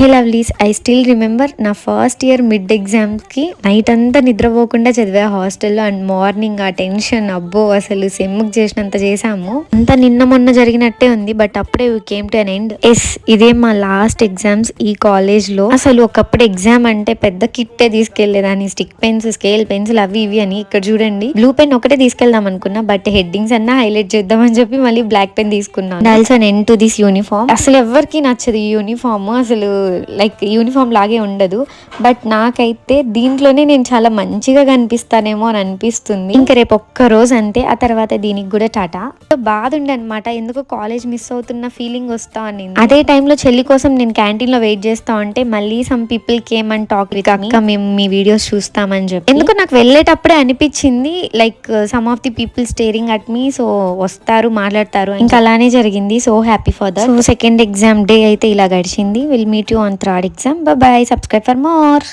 Hey lovelies, I still remember నా first year mid ఎగ్జామ్స్కి night అంతా నిద్రపోకుండా చదివా హాస్టల్లో. అండ్ మార్నింగ్ ఆ టెన్షన్, అబ్బో అసలు సెమ్ముకి చేసినంత చేసాము. అంతా నిన్న మొన్న జరిగినట్టే ఉంది. బట్ అప్పుడే we came to an end. ఇదే మా లాస్ట్ ఎగ్జామ్స్ ఈ కాలేజ్లో. అసలు ఒకప్పుడు ఎగ్జామ్ అంటే పెద్ద కిట్టే తీసుకెళ్లేదాన్ని, స్టిక్ పెన్స్, స్కేల్ పెన్సిల్ అవి ఇవి అని. ఇక్కడ చూడండి, బ్లూ పెన్ ఒకటే తీసుకెళ్దాం అనుకున్నా, బట్ హెడ్డింగ్స్ అన్నా హైలైట్ చేద్దామని చెప్పి మళ్ళీ బ్లాక్ పెన్ తీసుకున్నాను. Also an end to this uniform. అసలు ఎవరికి నచ్చదు ఈ యూనిఫామ్, అసలు లైక్ యూనిఫామ్ లాగే ఉండదు. బట్ నాకైతే దీంట్లోనే నేను చాలా మంచిగా కనిపిస్తానేమో అని అనిపిస్తుంది. ఇంకా రేపు ఒక్క రోజు అంతే, ఆ తర్వాత దీనికి కూడా టాటా. బాధ ఉండే అనమాట, ఎందుకు కాలేజ్ మిస్ అవుతున్న ఫీలింగ్ వస్తా అని. అదే టైంలో చెల్లి కోసం నేను క్యాంటీన్ లో వెయిట్ చేస్తా ఉంటే మళ్ళీ some people came and talk with అక్క, మేము మీ వీడియోస్ చూస్తామని చెప్పి. ఎందుకు నాకు వెళ్ళేటప్పుడే అనిపించింది like some of the people staring at me, so వస్తారు మాట్లాడతారు. ఇంకా అలానే జరిగింది. So happy for that. So second exam day అయితే ఇలా గడిచింది. Will meet you on third exam. By by. Subscribe for more.